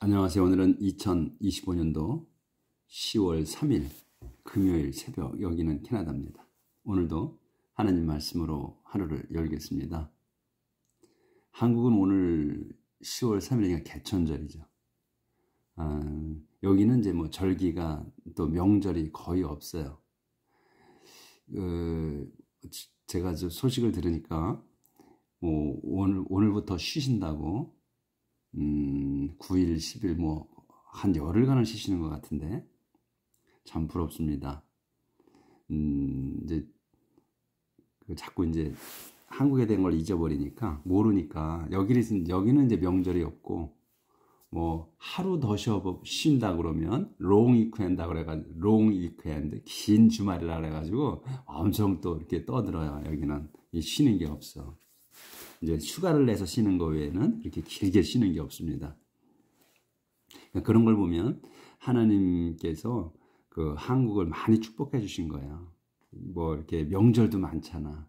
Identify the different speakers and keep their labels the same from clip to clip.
Speaker 1: 안녕하세요. 오늘은 2025년도 10월 3일 금요일 새벽, 여기는 캐나다입니다. 오늘도 하나님 말씀으로 하루를 열겠습니다. 한국은 오늘 10월 3일이니까 개천절이죠. 여기는 이제 뭐 절기가 또 명절이 거의 없어요. 제가 저 소식을 들으니까 뭐 오늘부터 쉬신다고 9일, 10일 뭐 한 열흘간을 쉬시는 것 같은데 참 부럽습니다. 이제 자꾸 이제 한국에 대한 걸 잊어버리니까 모르니까 여기는 이제 명절이 없고 뭐 하루 더 쉰다 그러면 롱 위크엔드 그래가지고 롱 위크엔드 긴 주말이라 그래가지고 엄청 또 이렇게 떠들어요. 여기는 쉬는 게 없어. 이제 휴가를 내서 쉬는 거 외에는 이렇게 길게 쉬는 게 없습니다. 그런 걸 보면 하나님께서 그 한국을 많이 축복해 주신 거예요. 뭐 이렇게 명절도 많잖아.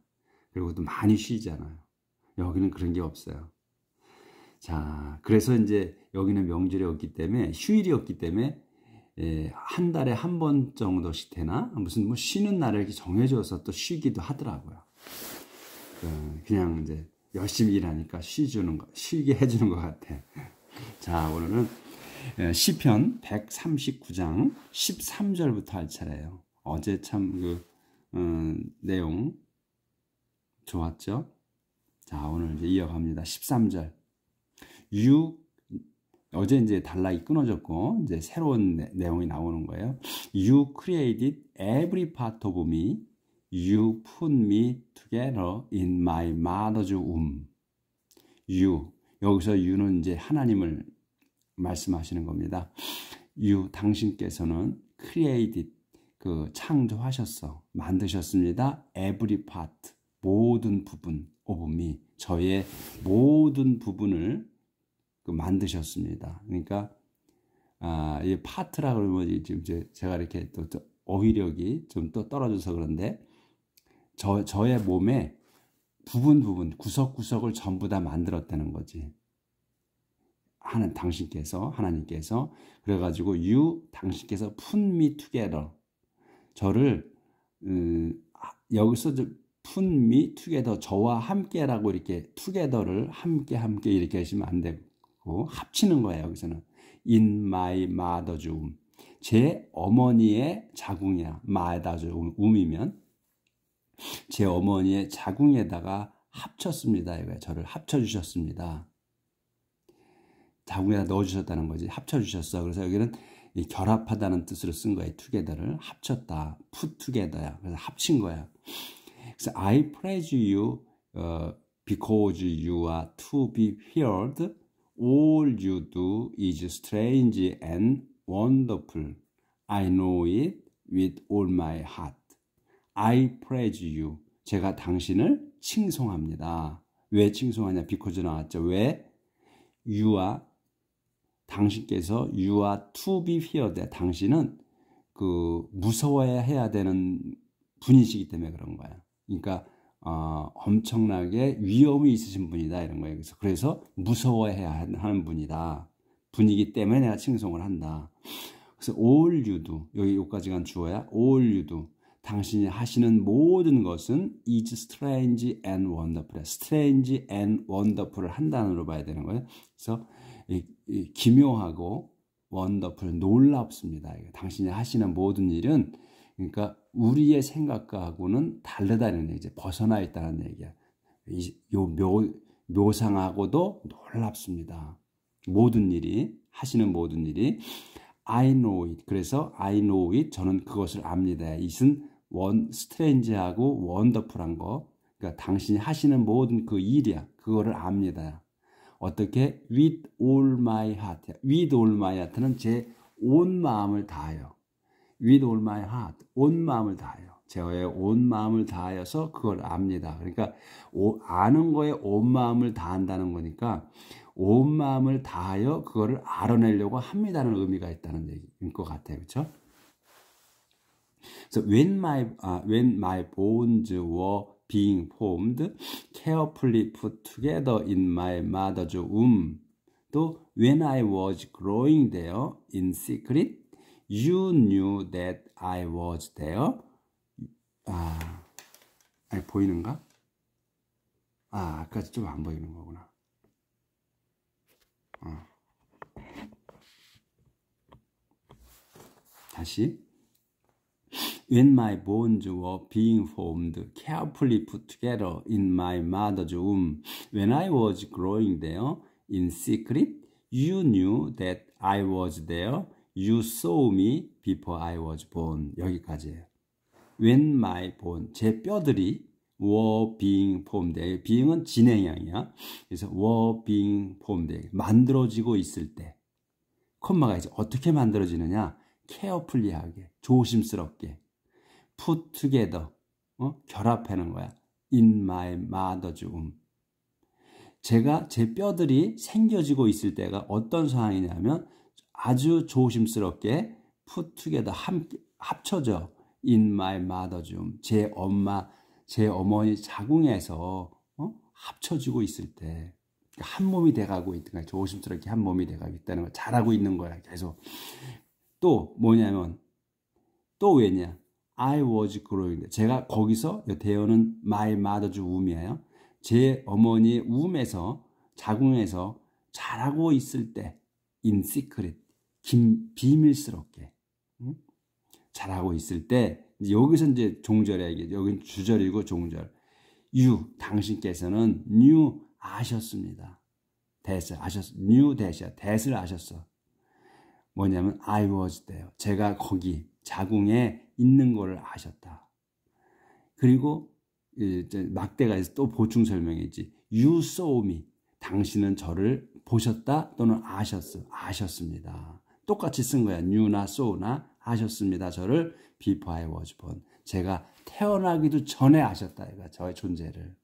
Speaker 1: 그리고 또 많이 쉬잖아요. 여기는 그런 게 없어요. 자, 그래서 이제 여기는 명절이 없기 때문에, 휴일이 없기 때문에 한 달에 한 번 정도씩 되나 무슨 뭐 쉬는 날을 이렇게 정해줘서 또 쉬기도 하더라고요. 그냥 이제 열심히 일하니까 쉬게 해주는 것 같아. 자, 오늘은 시편 139장 13절부터 할 차례예요. 어제 참 내용 좋았죠? 자, 오늘 이제 이어갑니다. 13절. 어제 이제 단락이 끊어졌고 이제 새로운 내용이 나오는 거예요. You created every part of me. You put me together in my mother's womb. You, 여기서 you는 이제 하나님을 말씀하시는 겁니다. You, 당신께서는 created, 창조하셨어, 만드셨습니다. Every part, 모든 부분 of me, 저의 모든 부분을 만드셨습니다. 그러니까 이 파트라고 그러면 지금 제가 이렇게 또 어휘력이 좀 또 떨어져서 그런데 저의 몸에 부분 구석구석을 전부 다 만들었다는 거지. 하나님께서 그래가지고 당신께서 put me together, 저를 여기서 put me together, 저와 함께라고 이렇게 together를 함께 이렇게 하시면 안 되고 합치는 거예요. 여기서는 in my mother's womb, 제 어머니의 자궁이야. mother's womb이면 제 어머니의 자궁에다가 합쳤습니다. 이거예요. 저를 합쳐주셨습니다. 자궁에다 넣어주셨다는 거지. 합쳐주셨어. 그래서 여기는 결합하다는 뜻으로 쓴 거예요. together를 합쳤다. put together야. 그래서 합친 거야. 그래서 I praise you because you are to be feared. All you do is strange and wonderful. I know it with all my heart. I praise you. 제가 당신을 칭송합니다. 왜 칭송하냐? because 나왔죠. 왜? You are, 당신께서 you are to be feared. 당신은 무서워해야 되는 분이시기 때문에 그런 거야. 그러니까 엄청나게 위험이 있으신 분이다 이런 거예요. 그래서 무서워해야 하는 분이기 때문에 내가 칭송을 한다. 그래서 all you do, 여기까지 간 주어야. all you do, 당신이 하시는 모든 것은 is strange and wonderful. strange and wonderful을 한 단어로 봐야 되는 거예요. 그래서 기묘하고 wonderful, 놀랍습니다. 당신이 하시는 모든 일은, 그러니까 우리의 생각하고는 다르다는 얘기죠. 벗어나 있다는 얘기야. 묘상하고도 놀랍습니다. 하시는 모든 일이. I know it. 그래서 I know it. 저는 그것을 압니다. it은 스트레인지하고 원더풀한 거. 그러니까 당신이 하시는 모든 그 일이야. 그거를 압니다. 어떻게? with all my heart. with all my heart는 제 온 마음을 다하여. with all my heart. 온 마음을 다하여. 저의 온 마음을 다하여서 그걸 압니다. 그러니까 아는 거에 온 마음을 다한다는 거니까 온 마음을 다하여 그거를 알아내려고 합니다는 의미가 있다는 얘기인 것 같아요. 그렇죠? So when my bones were being formed, carefully put together in my mother's womb, 또 when I was growing there in secret, you knew that I was there. 아니, 보이는가? 아까 좀 안 보이는 거구나. 다시. When my bones were being formed, carefully put together in my mother's womb, when I was growing there in secret, you knew that I was there. You saw me before I was born. 여기까지예요. When my bone, 제 뼈들이 were being formed. being은 진행형이야. 그래서 were being formed. 만들어지고 있을 때. 콤마가 이제 어떻게 만들어지느냐? carefully하게, 조심스럽게. put together, 결합하는 거야. in my mother's womb. 제가 제 뼈들이 생겨지고 있을 때가 어떤 상황이냐면 아주 조심스럽게 put together, 함께 합쳐져. in my mother's womb. 제 어머니 자궁에서 합쳐지고 있을 때 한 몸이 돼가고 있는 거야. 조심스럽게 한 몸이 돼가고 있다는 걸 잘하고 있는 거야. 계속. 또 뭐냐면 또 왜냐? I was growing. 제가 거기서 대어는 my mother's womb이에요. 제 어머니의 wom에서 자궁에서 자라고 있을 때 in secret, 비밀스럽게 자라고 있을 때 여기서 이제 종절이야. 이게 여기는 주절이고 종절. you 당신께서는 knew 아셨습니다. knew that을 아셨어. 뭐냐면 I was there. 제가 거기 자궁에 있는 거를 아셨다. 그리고 이제 막대가 또 보충 설명이지. You saw me. 당신은 저를 보셨다 또는 아셨습니다. 똑같이 쓴 거야. knew나 saw나 아셨습니다. 저를 before I was born. 제가 태어나기도 전에 아셨다. 이거 저의 존재를.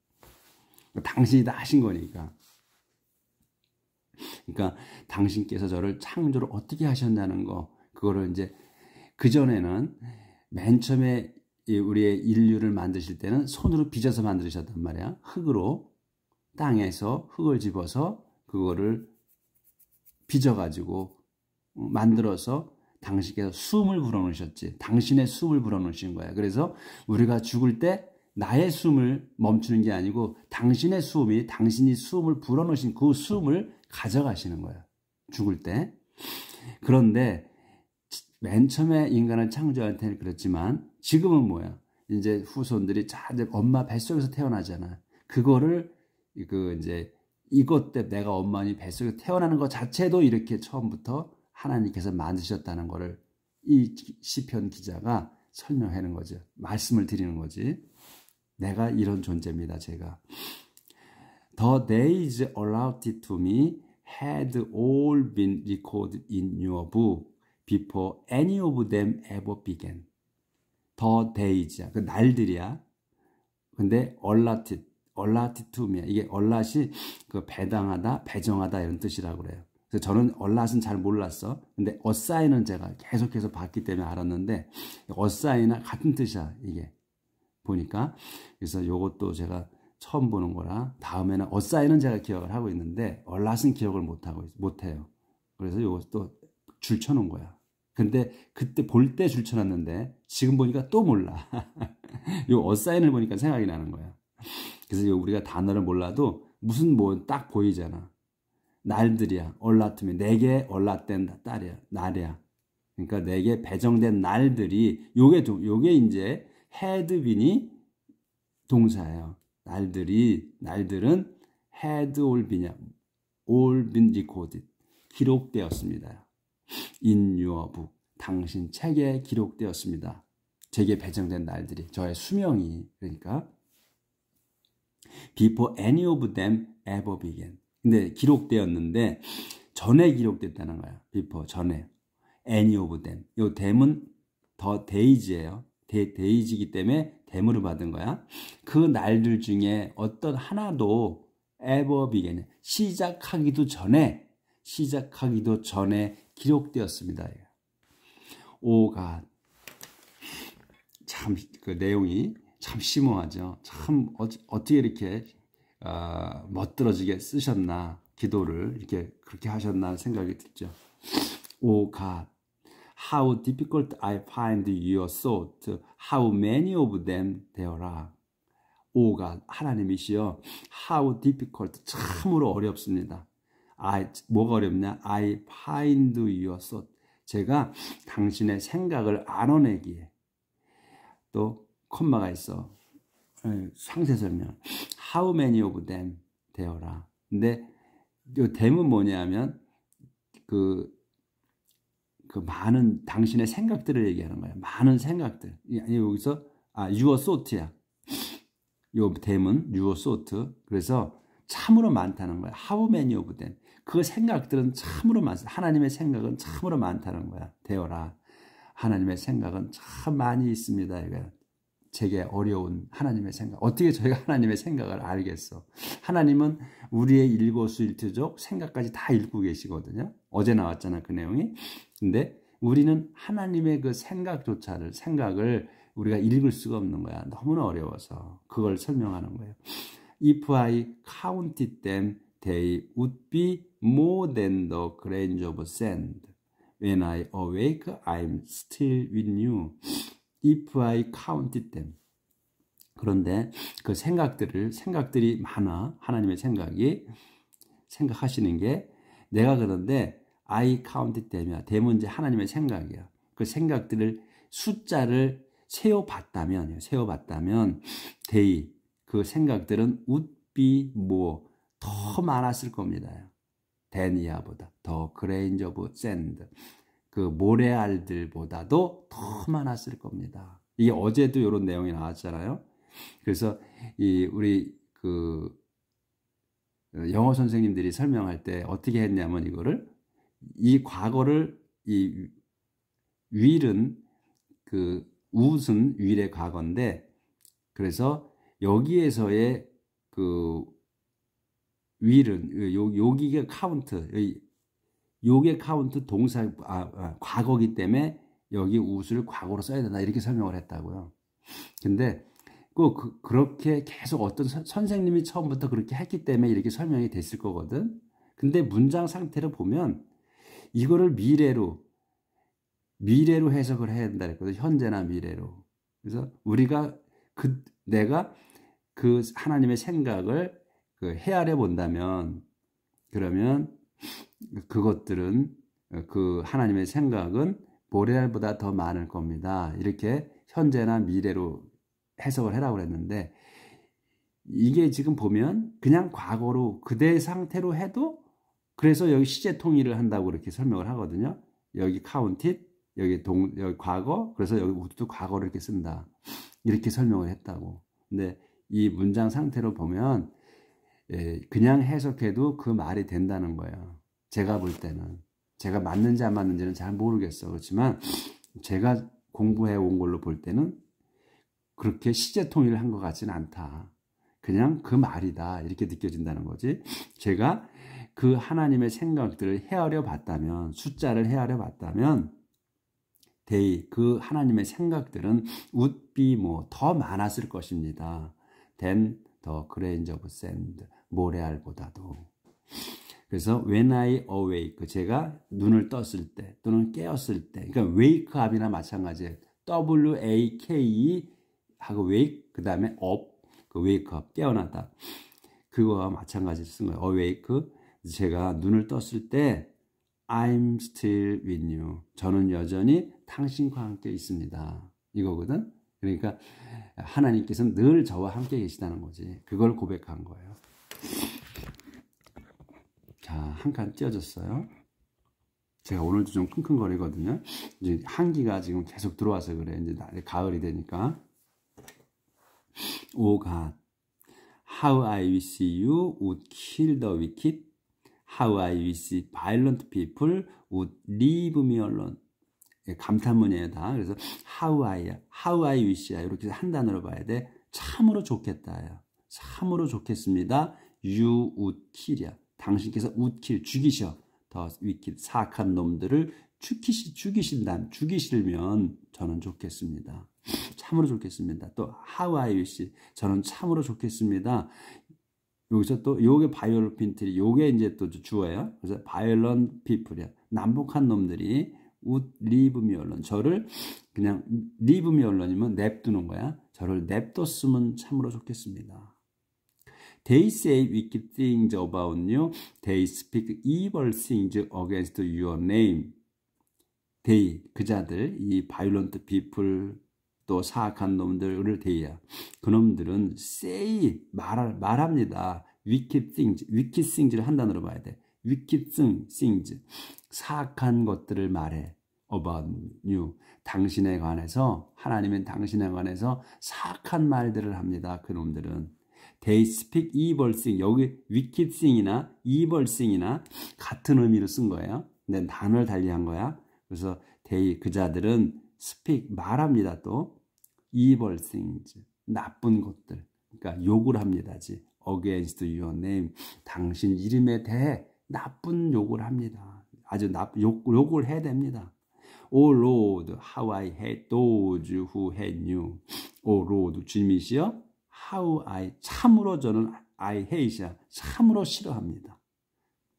Speaker 1: 당신이 다 하신 거니까. 그러니까 당신께서 저를 창조를 어떻게 하셨냐는 거. 그거를 이제 그전에는 맨 처음에 우리의 인류를 만드실 때는 손으로 빚어서 만드셨단 말이야. 흙으로 땅에서 흙을 집어서 그거를 빚어가지고 만들어서 당신께서 숨을 불어넣으셨지. 당신의 숨을 불어넣으신 거야. 그래서 우리가 죽을 때 나의 숨을 멈추는 게 아니고 당신의 숨이 당신이 숨을 불어넣으신 그 숨을 가져가시는 거야. 죽을 때. 그런데 맨 처음에 인간을 창조할 때는 그렇지만 지금은 뭐야? 이제 후손들이 이제 엄마 뱃속에서 태어나잖아. 그거를 이제 이것 때문에 내가 엄마니 뱃속에서 태어나는 것 자체도 이렇게 처음부터 하나님께서 만드셨다는 거를 이 시편 기자가 설명하는 거죠. 말씀을 드리는 거지. 내가 이런 존재입니다. 제가. The days allotted to me had all been recorded in your book before any of them ever began. The days야. 그 날들이야. 근데 allotted to me. 이게 allot이 그 배당하다, 배정하다 이런 뜻이라고 그래요. 그래서 저는 allot은 잘 몰랐어. 근데 assign은 제가 계속해서 봤기 때문에 알았는데 assign이나 같은 뜻이야. 이게. 보니까. 그래서 요것도 제가 처음 보는 거라 다음에는 assign은 제가 기억을 하고 있는데 allot은 기억을 못해요. 그래서 요것도 줄 쳐놓은 거야. 근데 그때 볼 때 줄 쳐놨는데 지금 보니까 또 몰라. 요 assign을 보니까 생각이 나는 거야. 그래서 우리가 단어를 몰라도 무슨 뭐 딱 보이잖아. 날들이야. allot면 내게 allot된 날이야. 그러니까 내게 배정된 날들이 요게 이제 had been이 동사예요. 날들은 had all been recorded. 기록되었습니다. In your book. 당신 책에 기록되었습니다. 제게 배정된 날들이. 저의 수명이. 그러니까 before any of them ever began. 근데 기록되었는데 전에 기록됐다는 거야. before, 전에. any of them. 요 them은 더 days예요. 데이지이기 때문에 댐으로 받은 거야. 그 날들 중에 어떤 하나도 ever began. 시작하기도 전에 기록되었습니다. 오가 참 그 내용이 참 심오하죠. 참 어떻게 이렇게 멋들어지게 쓰셨나. 기도를 이렇게 그렇게 하셨나 생각이 들죠. O God, how difficult I find your thought, how many of them there are. O God, 하나님이시여, how difficult, 참으로 어렵습니다. 뭐가 어렵냐? I find your thought. 제가 당신의 생각을 알아내기에. 또 콤마가 있어. 상세 설명. How many of them there are. 근데 이 them은 뭐냐면 그 많은 당신의 생각들을 얘기하는 거야. 많은 생각들. 여기서 your thought야. 요 them은 your thought. 그래서 참으로 많다는 거야. How many of them. 그 생각들은 참으로 많다. 하나님의 생각은 참으로 많다는 거야. 되어라. 하나님의 생각은 참 많이 있습니다. 이거 제게 어려운 하나님의 생각. 어떻게 저희가 하나님의 생각을 알겠어? 하나님은 우리의 일거수일투족 생각까지 다 읽고 계시거든요. 어제 나왔잖아, 그 내용이. 근데 우리는 하나님의 그 생각을 우리가 읽을 수가 없는 거야. 너무나 어려워서. 그걸 설명하는 거예요. If I counted them, they would be more than the grains of sand. When I awake, I'm still with you. If I counted them. 그런데 그 생각들이 많아. 하나님의 생각하시는 게 내가 그런데 I counted them이야. them은 이제 하나님의 생각이야. 그 생각들을 숫자를 세어봤다면 they 그 생각들은 would be more 더 많았을 겁니다. than 이하보다 더 grains of sand 그 모래알들보다도 더 많았을 겁니다. 이게 어제도 이런 내용이 나왔잖아요. 그래서 우리 그 영어 선생님들이 설명할 때 어떻게 했냐면 이 과거를 이 will은 그 would은 will의 과거인데 그래서 여기에서의 그 will은 여기가 카운트 요게 카운트 동사 과거기 때문에 여기 would을 과거로 써야 된다 이렇게 설명을 했다고요. 근데 그렇게 계속 어떤 선생님이 처음부터 그렇게 했기 때문에 이렇게 설명이 됐을 거거든. 근데 문장 상태를 보면 이거를 미래로 해석을 해야 된다 그랬거든. 현재나 미래로. 그래서 우리가 내가 그 하나님의 생각을 헤아려 본다면 그러면 그것들은 그 하나님의 생각은 모래알보다 더 많을 겁니다. 이렇게 현재나 미래로 해석을 해라고 그랬는데 이게 지금 보면 그냥 과거로 그대 상태로 해도 그래서 여기 시제 통일을 한다고 이렇게 설명을 하거든요. 여기 counted, 여기 과거, 그래서 여기 would도 과거를 이렇게 쓴다. 이렇게 설명을 했다고. 근데 이 문장 상태로 보면 그냥 해석해도 그 말이 된다는 거예요. 제가 볼 때는. 제가 맞는지 안 맞는지는 잘 모르겠어. 그렇지만 제가 공부해 온 걸로 볼 때는 그렇게 시제 통일을 한 것 같지는 않다. 그냥 그 말이다. 이렇게 느껴진다는 거지. 제가 그 하나님의 생각들을 헤아려 봤다면, 숫자를 헤아려 봤다면, 그 하나님의 생각들은 would be more, 더 많았을 것입니다. than the grains of sand, 모래알보다도. 그래서 when I awake, 제가 눈을 떴을 때 또는 깨었을 때, 그러니까 wake up이나 마찬가지예요. W-A-K-E 하고 wake, 그 다음에 up, 그 wake up, 깨어나다. 그거와 마찬가지로 쓴 거예요. awake, 제가 눈을 떴을 때 I'm still with you. 저는 여전히 당신과 함께 있습니다. 이거거든. 그러니까 하나님께서는 늘 저와 함께 계시다는 거지. 그걸 고백한 거예요. 자, 한 칸 띄어졌어요. 제가 오늘도 좀 끙끙거리거든요. 이제 한기가 지금 계속 들어와서 그래. 이제 가을이 되니까. O God, how I wish you would kill the wicked. How I wish violent people would leave me alone. 감탄문이에요, 다. 그래서 how I wish야. 이렇게 한 단어로 봐야 돼. 참으로 좋겠다야. 참으로 좋겠습니다. You would kill이야. 당신께서 would kill, 죽이셔. 더 wicked, 사악한 놈들을 죽이시면 저는 좋겠습니다. 참으로 좋겠습니다. 또 how I wish, 저는 참으로 좋겠습니다. 여기서 또 요게 violent people, 요게 이제 또 주어예요. 그래서 violent people이야. 난폭한 놈들이 would leave me alone. 저를 그냥 leave me alone이면 냅두는 거야. 저를 냅뒀으면 참으로 좋겠습니다. They say wicked things about you. They speak evil things against your name. They, 그자들, 이 violent people, 또 사악한 놈들을 대야. 그놈들은 say, 말합니다. wicked things를 한 단어로 봐야 돼. wicked things, 사악한 것들을 말해. about you, 당신에 관해서, 하나님은 당신에 관해서 사악한 말들을 합니다. 그놈들은. They speak evil thing. 여기 wicked thing이나 evil thing이나 같은 의미로 쓴 거예요. 근데 단어를 달리한 거야. 그래서 they, 그자들은 speak, 말합니다. 또 evil things, 나쁜 것들, 그러니까 욕을 합니다지. against your name, 당신 이름에 대해 나쁜 욕을 합니다. 아주 욕을 해야 됩니다. O Lord, how I hate those who hate you. O Lord, 주님이시여, how I, 참으로 저는 I hate야, 참으로 싫어합니다.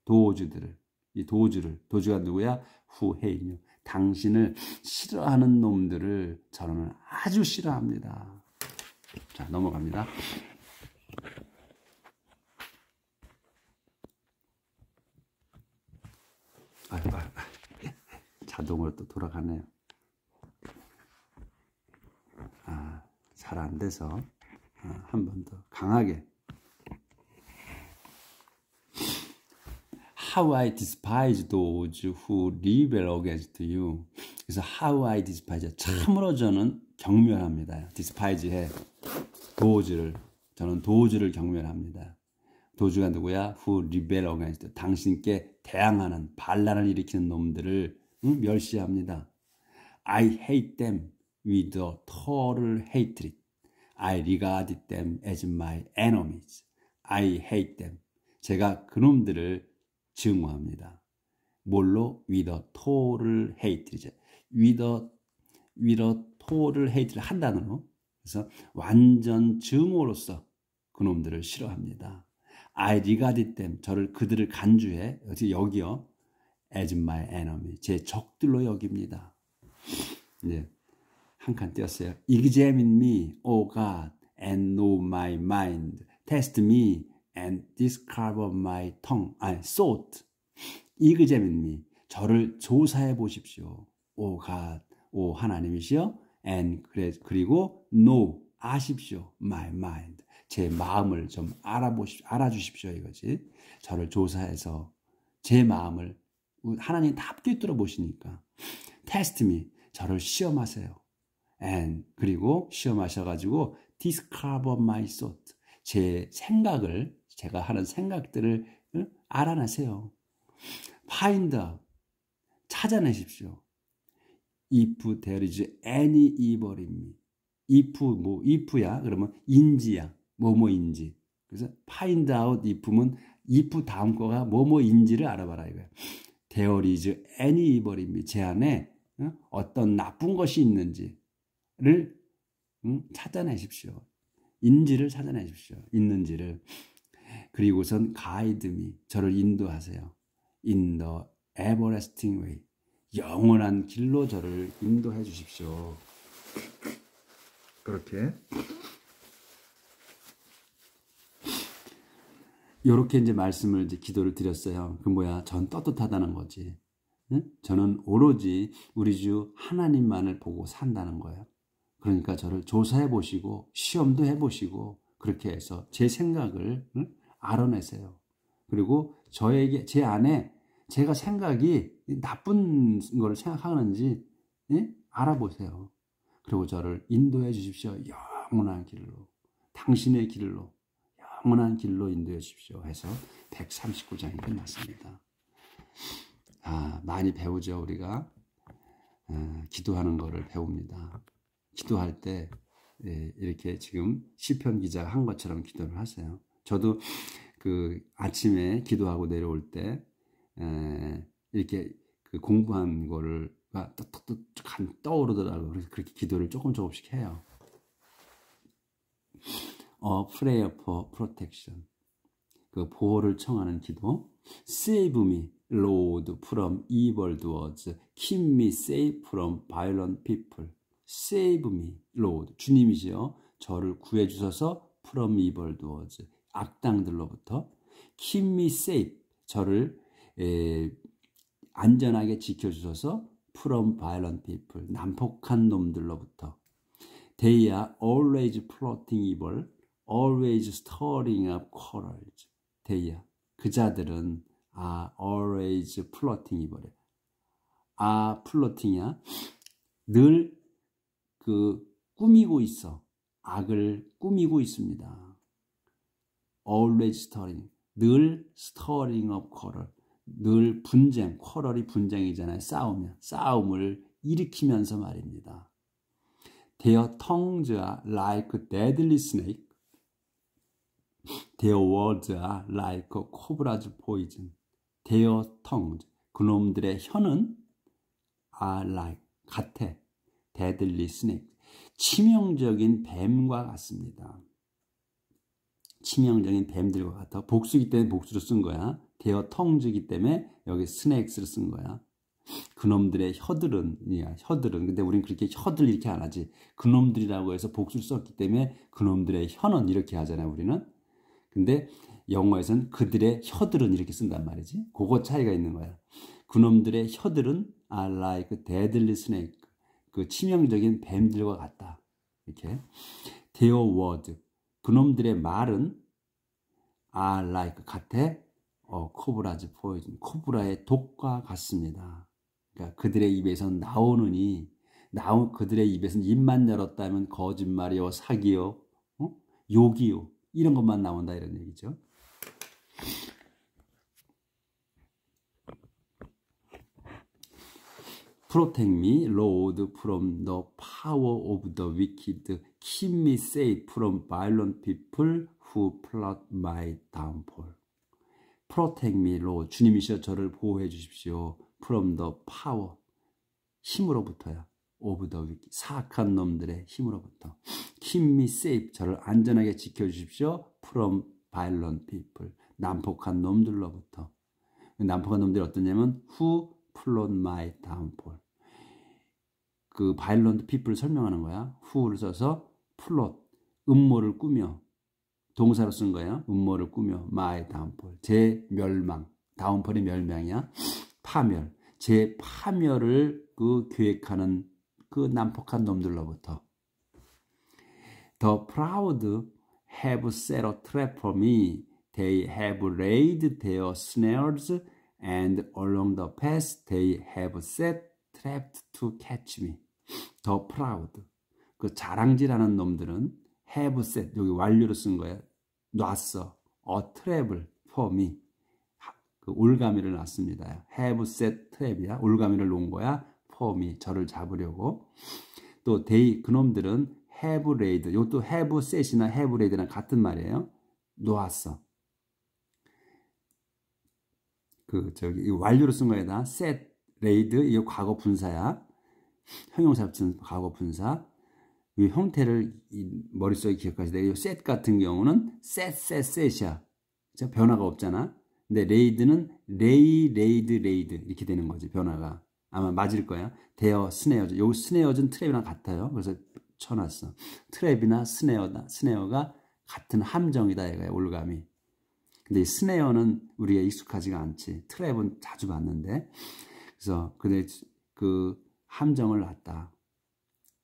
Speaker 1: 도주들을, 이 도주가 누구야? Who hate you. 당신을 싫어하는 놈들을 저는 아주 싫어합니다. 자, 넘어갑니다. 자동으로 또 돌아가네요. 잘 안 돼서 한 번 더 강하게. How I despise those who rebel against you. 그래서 how I despise, 참으로 저는 경멸합니다. despise 해. 저는 도주를 경멸합니다. 도주가 누구야? Who rebel against, 당신께 대항하는, 반란을 일으키는 놈들을 멸시합니다. I hate them with a total hatred. I regard them as my enemies. I hate them. 제가 그놈들을 증오합니다. 뭘로? With a total hatred. With a total hatred 한 단어로. 그래서 완전 증오로서 그놈들을 싫어합니다. I regard them. 그들을 간주해. 여기요. As my enemy. 제 적들로 여깁니다. 이제 한 칸 띄었어요. Examine me, O God, and know my mind. Test me and discover my tongue. thought. Examine me. 저를 조사해 보십시오. O God, 오 하나님이시여. And 그리고 know, 아십시오. My mind. 제 마음을 좀 알아주십시오. 이거지. 저를 조사해서 제 마음을 하나님 다 꿰뚫어 보시니까. Test me. 저를 시험하세요. And 그리고 시험하셔가지고 discover my thought. 제 생각을, 제가 하는 생각들을 알아내세요. Find out. 찾아내십시오. If there is any evil in me. if야 그러면 인지야. 뭐뭐인지. 그래서 find out if면 if 다음 거가 뭐뭐인지를 알아봐라 이거야. There is any evil in me. 제 안에 어떤 나쁜 것이 있는지를 찾아내십시오. 인지를 찾아내십시오. 있는지를. 그리고선 guide me. 저를 인도하세요. In the everlasting way. 영원한 길로 저를 인도해 주십시오. 그렇게. 이렇게 이제 말씀을 이제 기도를 드렸어요. 그 뭐야? 전 떳떳하다는 거지. 응? 저는 오로지 우리 주 하나님만을 보고 산다는 거예요. 그러니까 저를 조사해 보시고 시험도 해 보시고 그렇게 해서 제 생각을 알아내세요. 그리고 제 안에 제가 생각이 나쁜 걸 생각하는지 알아보세요. 그리고 저를 인도해 주십시오. 영원한 길로. 당신의 길로. 영원한 길로 인도해 주십시오. 해서 139장이 끝났습니다. 많이 배우죠, 우리가. 기도하는 거를 배웁니다. 기도할 때 이렇게 지금 시편 기자가 한 것처럼 기도를 하세요. 저도 그 아침에 기도하고 내려올 때 이렇게 그 공부한 거를 뚝뚝뚝 떠오르더라고요. 그래서 그렇게 기도를 조금씩 해요. Prayer for protection. 그 보호를 청하는 기도. Save me, Lord, from evil doers. Keep me safe from violent people. Save me, Lord. 주님이시여 저를 구해 주셔서 from evil doers. 악당들로부터. Keep me safe. 저를 안전하게 지켜주셔서 from violent people. 난폭한 놈들로부터. They are always plotting evil, always stirring up quarrels. They are. 그 자들은 are always plotting evil. plotting이야. 늘 꾸미고 있어. 악을 꾸미고 있습니다. always stirring. 늘 stirring up quarrel. 늘 분쟁. quarrel이 분쟁이잖아요. 싸움을 일으키면서 말입니다. Their tongues are like deadly snake. Their words are like cobra's poison. Their tongues, 그놈들의 혀는 are like, 같아. deadly snake, 치명적인 뱀과 같습니다. 치명적인 뱀들과 같아. 복수기 때문에 복수로 쓴 거야. Their tongues이기 때문에 여기 snakes를 쓴 거야. 그놈들의 혀들은, 근데 우린 그렇게 혀들 이렇게 안 하지. 그놈들이라고 해서 복수를 썼기 때문에 그놈들의 혀는 이렇게 하잖아요, 우리는. 근데 영어에서는 그들의 혀들은 이렇게 쓴단 말이지. 그거 차이가 있는 거야. 그놈들의 혀들은 are like deadly snake. 그 치명적인 뱀들과 같다. 이렇게. Their word. 그놈들의 말은 are like, 같아. cobra's poison. 코브라의 독과 같습니다. 그러니까 그들의 입에서 나오느니, 그들의 입에서는 입만 열었다면 거짓말이요, 사기요, 욕이요, 이런 것만 나온다, 이런 얘기죠. Protect me, Lord, from the power of the wicked. Keep me safe from violent people who plot my downfall. Protect me, Lord. 주님이시여 저를 보호해 주십시오. From the power. 힘으로부터야. Of the wicked. 사악한 놈들의 힘으로부터. Keep me safe. 저를 안전하게 지켜주십시오. From violent people. 난폭한 놈들로부터. 난폭한 놈들이 어떠냐면 who plot my downfall. 그 violent people을 설명하는 거야. who를 써서 plot. 음모를 꾸며. 동사로 쓴 거야. 음모를 꾸며 my downfall. 제 멸망. downfall이 멸망이야. 파멸. 제 파멸을 계획하는 그 난폭한 놈들로부터. The proud have set a trap for me. They have laid their snares and along the path they have set traps to catch me. The proud. 그 자랑질하는 놈들은 have set, 여기 완료로 쓴 거야. 놨어. A trap을 for me. 그 올가미를 놨습니다. have set trap이야. 올가미를 놓은 거야. for me. 저를 잡으려고. 또 they, 그놈들은 have laid. 이것도 have set이나 have laid랑 같은 말이에요. 놓았어. 이 완료로 쓴 거에다 set, laid, 이거 과거 분사야. 형용사 붙인 과거 분사. 이 형태를 머릿속에 기억하시되, 이 set 같은 경우는 set이야. 변화가 없잖아. 근데 laid는 laid 이렇게 되는 거지. 변화가. 아마 맞을 거야. their snares. 요 snares는 트랩이랑 같아요. 그래서 쳐놨어. 트랩이나 스네어가 같은 함정이다, 얘가 올감이. 근데 이 스네어는 우리가 익숙하지가 않지. 트랩은 자주 봤는데. 그래서 그 함정을 놨다.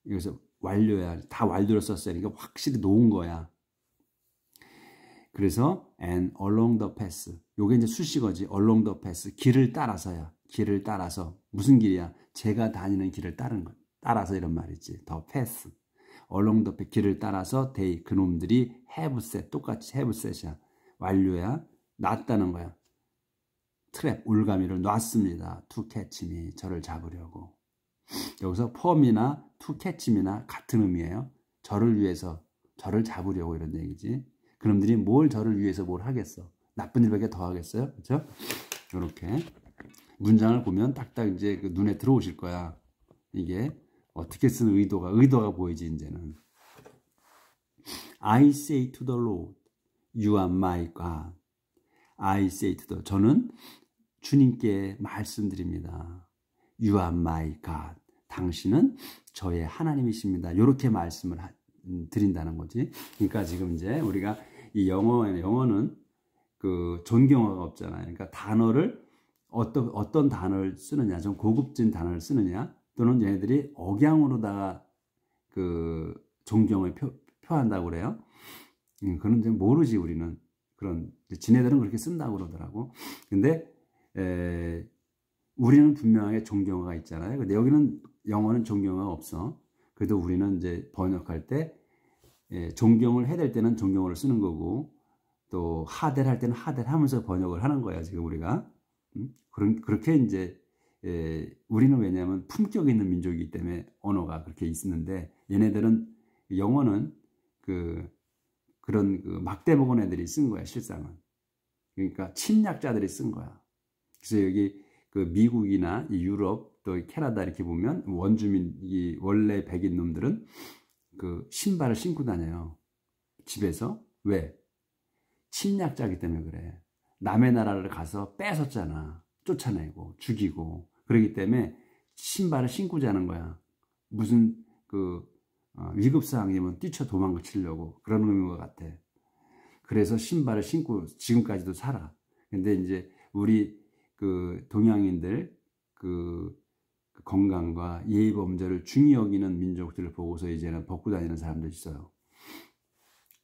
Speaker 1: 여기서 완료야. 다 완료를 썼어요. 그러니까 확실히 놓은 거야. 그래서 and along the path. 요게 이제 수식어지. along the path. 길을 따라서야. 길을 따라서. 무슨 길이야? 제가 다니는 길을 따라서 이런 말이지. the path. along the path. 길을 따라서 they, 그놈들이 have set. 똑같이 have set이야. 완료야. 놨다는 거야. 트랩, 올가미를 놨습니다. to catch me. 저를 잡으려고. 여기서 form이나 to catch me나 같은 의미예요. 저를 위해서, 저를 잡으려고 이런 얘기지. 그놈들이 뭘 저를 위해서 뭘 하겠어. 나쁜 일밖에 더 하겠어요. 그렇죠? 이렇게 문장을 보면 딱딱 이제 눈에 들어오실 거야. 이게 어떻게 쓴 의도가 보이지 이제는. I say to the Lord, you are my God. I say to the, 저는 주님께 말씀드립니다. You are my God. 당신은 저의 하나님이십니다. 이렇게 말씀을 드린다는 거지. 그러니까 지금 이제 우리가 이 영어는 그 존경어가 없잖아요. 그러니까 단어를 어떤 단어를 쓰느냐, 좀 고급진 단어를 쓰느냐, 또는 얘네들이 억양으로다가 그 존경을 표한다고 그래요. 그건 이제 모르지, 우리는. 그런, 지네들은 그렇게 쓴다고 그러더라고. 근데, 우리는 분명하게 존경어가 있잖아요. 근데 여기는 영어는 존경어가 없어. 그래도 우리는 이제 번역할 때, 존경을 해야 될 때는 존경어를 쓰는 거고, 또 하대를 할 때는 하대를 하면서 번역을 하는 거야, 지금 우리가. 그렇게 이제, 우리는 왜냐하면 품격 있는 민족이기 때문에 언어가 그렇게 있는데, 얘네들은, 영어는 그런 막대 먹은 애들이 쓴 거야, 실상은. 그러니까 침략자들이 쓴 거야. 그래서 여기 그 미국이나 유럽, 또 캐나다 이렇게 보면 원주민, 이 원래 백인 놈들은 그 신발을 신고 다녀요. 집에서. 왜? 침략자이기 때문에 그래. 남의 나라를 가서 뺏었잖아. 쫓아내고, 죽이고. 그러기 때문에 신발을 신고 자는 거야. 무슨 위급사항이면 뛰쳐 도망치려고 그런 의미인 것 같아. 그래서 신발을 신고 지금까지도 살아. 근데 이제 우리 그 동양인들 그 건강과 예의 범절을 중히 여기는 민족들을 보고서 이제는 벗고 다니는 사람도 있어요.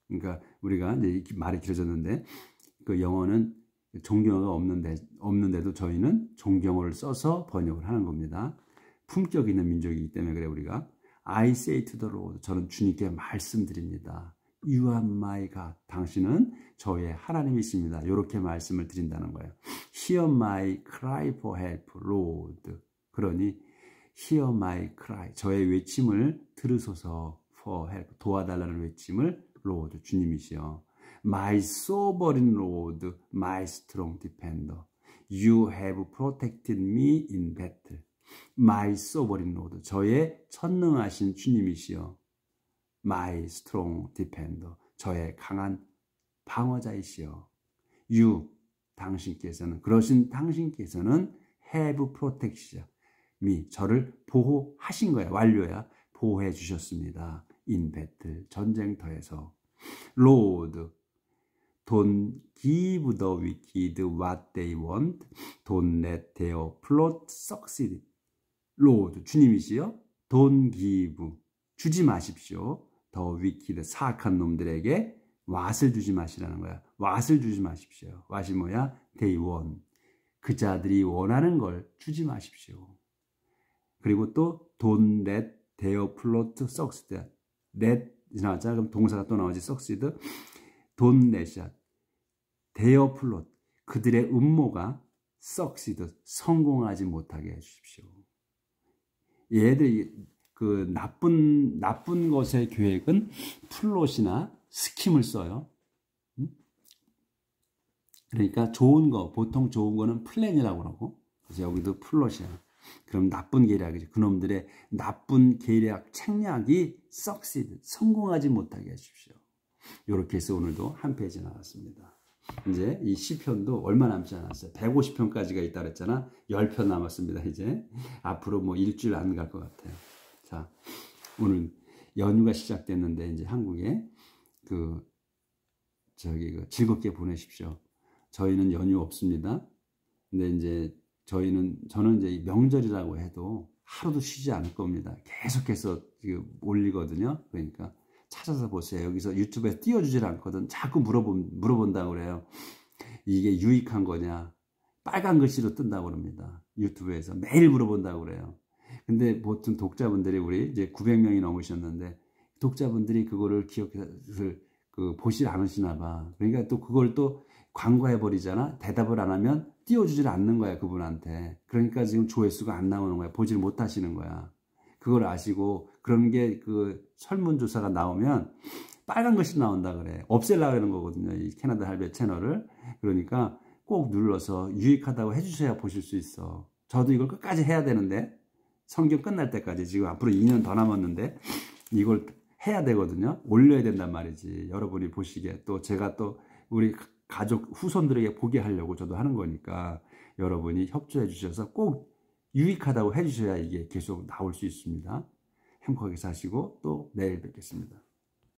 Speaker 1: 그러니까 우리가 이제 말이 길어졌는데, 그 영어는 존경어가 없는데도 저희는 존경어를 써서 번역을 하는 겁니다. 품격 있는 민족이기 때문에 그래. 우리가 I say to the Lord, 저는 주님께 말씀드립니다. You are my God. 당신은 저의 하나님이십니다. 이렇게 말씀을 드린다는 거예요. Hear my cry for help, Lord. 그러니 Hear my cry, 저의 외침을 들으소서. For help, 도와달라는 외침을 Lord, 주님이시여. My sovereign Lord, my strong defender. You have protected me in battle. My sovereign Lord, 저의 천능하신 주님이시여. My strong defender, 저의 강한 방어자이시여. You, 당신께서는, 그러신 당신께서는 have protected me, 저를 보호하신 거야. 완료야. 보호해 주셨습니다. In battle, 전쟁터에서. Lord, don't give the wicked what they want. Don't let their plot succeed. Lord, 주님이시여. Don't give, 주지 마십시오. The wicked, 사악한 놈들에게 what을 주지 마시라는 거야. what을 주지 마십시오. what이 뭐야? They want, 그 자들이 원하는 걸 주지 마십시오. 그리고 또 don't let their plot succeed. let 나왔잖아. 그럼 동사가 또 나오지. succeed. don't let their plot, 그들의 음모가 succeed, 성공하지 못하게 해주십시오. 얘들이 그 나쁜 것의 계획은 플롯이나 스킴을 써요. 그러니까 좋은 거, 보통 좋은 거는 플랜이라고 그러고, 그래서 여기도 플롯이야. 그럼 나쁜 계략이지. 그놈들의 나쁜 계략, 책략이 succeed, 성공하지 못하게 해주십시오. 이렇게 해서 오늘도 한 페이지 나왔습니다. 이제 이 시편도 얼마 남지 않았어요. 150편까지가 있다 그랬잖아. 10편 남았습니다. 이제 앞으로 뭐 일주일 안 갈 것 같아요. 자, 오늘 연휴가 시작됐는데 이제 한국에 즐겁게 보내십시오. 저희는 연휴 없습니다. 근데 이제 저는 이제 명절이라고 해도 하루도 쉬지 않을 겁니다. 계속해서 지금 올리거든요. 그러니까 찾아서 보세요. 여기서 유튜브에 띄워주질 않거든. 자꾸 물어본다고 그래요. 이게 유익한 거냐? 빨간 글씨로 뜬다고 그럽니다. 유튜브에서 매일 물어본다고 그래요. 근데 보통 독자분들이 우리 이제 900명이 넘으셨는데 독자분들이 그거를 기억해서 보질 않으시나 봐. 그러니까 또 그걸 또 광고해 버리잖아. 대답을 안 하면 띄워주질 않는 거야, 그분한테. 그러니까 지금 조회수가 안 나오는 거야. 보질 못하시는 거야. 그걸 아시고 그런 게 설문조사가 나오면 빨간 글씨 나온다 그래. 없애려고 하는 거거든요. 이 캐나다 할배 채널을. 그러니까 꼭 눌러서 유익하다고 해주셔야 보실 수 있어. 저도 이걸 끝까지 해야 되는데 성경 끝날 때까지 지금 앞으로 2년 더 남았는데 이걸 해야 되거든요. 올려야 된단 말이지. 여러분이 보시기에 또 제가 또 우리 가족 후손들에게 보게 하려고 저도 하는 거니까 여러분이 협조해 주셔서 꼭 유익하다고 해 주셔야 이게 계속 나올 수 있습니다. 행복하게 사시고 또 내일 뵙겠습니다.